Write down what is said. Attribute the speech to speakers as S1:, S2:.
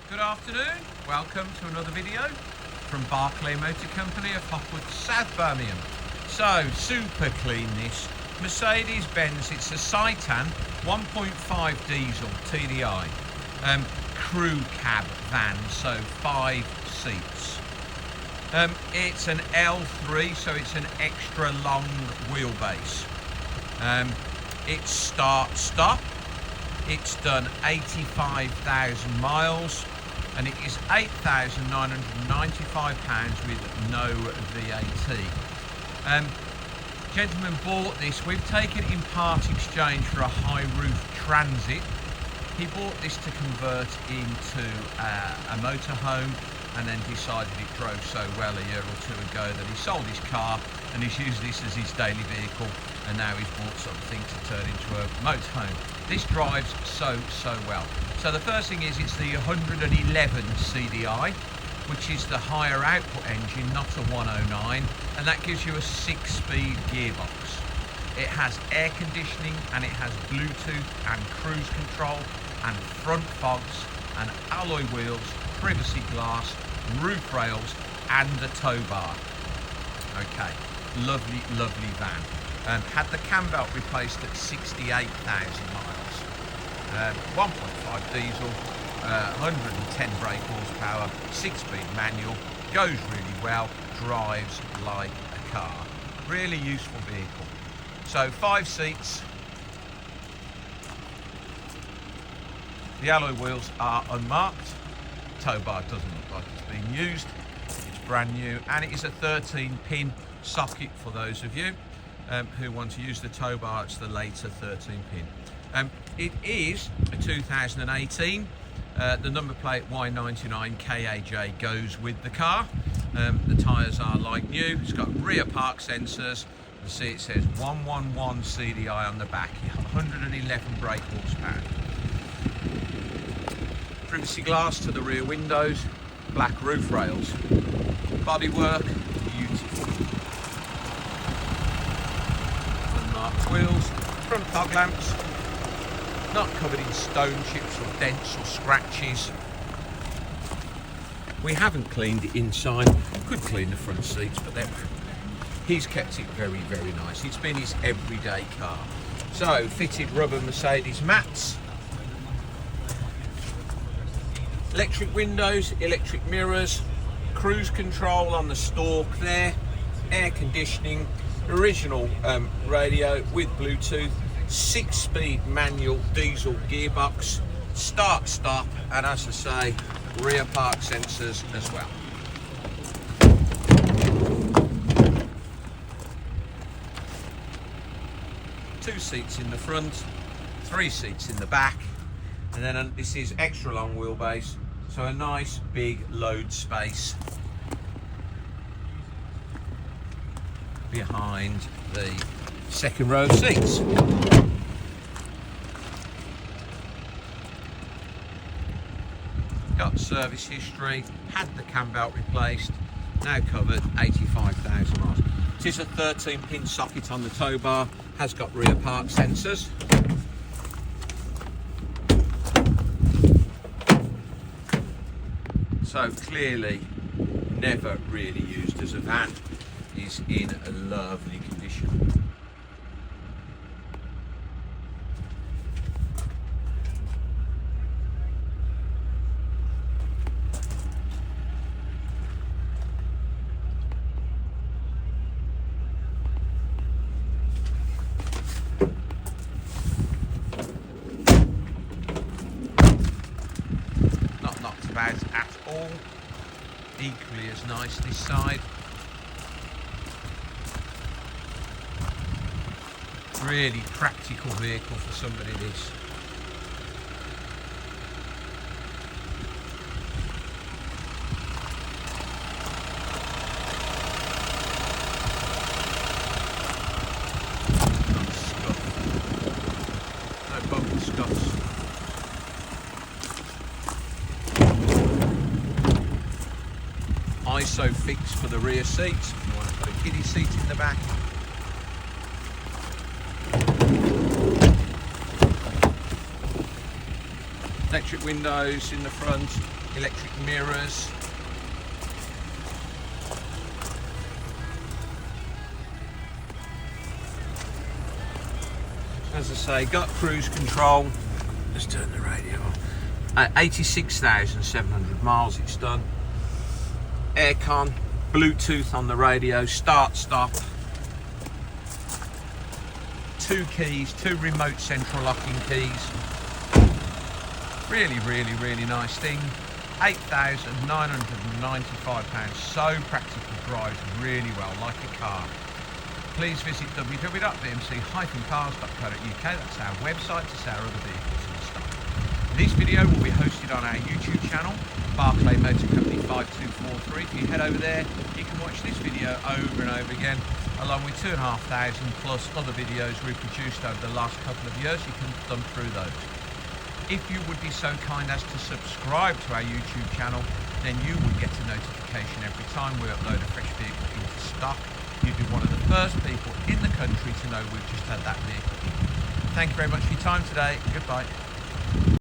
S1: Good afternoon, welcome to another video from Barclay Motor Company of Hopwood, South Birmingham. So, super clean this. Mercedes Benz, it's a Citan 1.5 diesel TDI. Crew cab van, so 5 seats. It's an L3, so it's an extra long wheelbase. It's start-stop. It's done 85,000 miles and it is £8,995 with no VAT. Gentleman bought this. We've taken it in part exchange for a high roof Transit. He bought this to convert into a motorhome and then decided it drove so well a year or two ago that he sold his car and he's used this as his daily vehicle, and now he's bought something to turn into a motorhome. This drives so well. So the first thing is it's the 111 CDI, which is the higher output engine, not a 109, and that gives you a 6-speed gearbox. It has air conditioning and it has Bluetooth and cruise control and front fogs and alloy wheels, privacy glass, roof rails and a tow bar. Okay, lovely van. Had the cam belt replaced at 68,000 miles. 1.5 diesel, 110 brake horsepower, 6-speed manual, goes really well, drives like a car. Really useful vehicle. So 5 seats. The alloy wheels are unmarked. Tow bar doesn't look like it's been used. It's brand new and it is a 13-pin socket for those of you who want to use the tow bar. It's the later 13-pin. It is a 2018. The number plate Y99KAJ goes with the car. The tyres are like new. It's got rear park sensors. You see it says 111 CDI on the back, 111 brake horsepower. Privacy glass to the rear windows, black roof rails. Bodywork, beautiful. Unmarked wheels, front fog lamps, not covered in stone chips or dents or scratches. We haven't cleaned it inside. Could clean the front seats, but he's kept it very nice. It's been his everyday car. So, fitted rubber Mercedes mats. Electric windows, electric mirrors, cruise control on the stalk there, air conditioning, original radio with Bluetooth, 6-speed manual diesel gearbox, start-stop, and as I say, rear park sensors as well. Two seats in the front, 3 seats in the back, and then this is extra long wheelbase, so a nice big load space behind the second row of seats. Got service history, had the cam belt replaced, now covered 85,000 miles. It is a 13-pin socket on the tow bar, has got rear park sensors. So clearly never really used as a van, is in a lovely condition. Not knocked about at all. Equally as nice this side. Really practical vehicle for somebody this. No bubble scuffs. ISO fix for the rear seats if you want to put a kiddie seat in the back. Electric windows in the front, electric mirrors. As I say, got cruise control. Let's turn the radio on. 86,700 miles it's done. Aircon, Bluetooth on the radio, start, stop. 2 keys, 2 remote central locking keys. Really, really, really nice thing. £8,995. So practical, drives really well, like a car. Please visit www.bmc-cars.co.uk. That's our website to see our other vehicles in stock. This video will be hosted on our YouTube channel, Barclay Motor Company 5243. If you head over there, you can watch this video over and over again, along with 2,500 plus other videos we've produced over the last couple of years. You can thumb through those. If you would be so kind as to subscribe to our YouTube channel, then you would get a notification every time we upload a fresh vehicle into stock. You'd be one of the first people in the country to know we've just had that vehicle in. Thank you very much for your time today. Goodbye.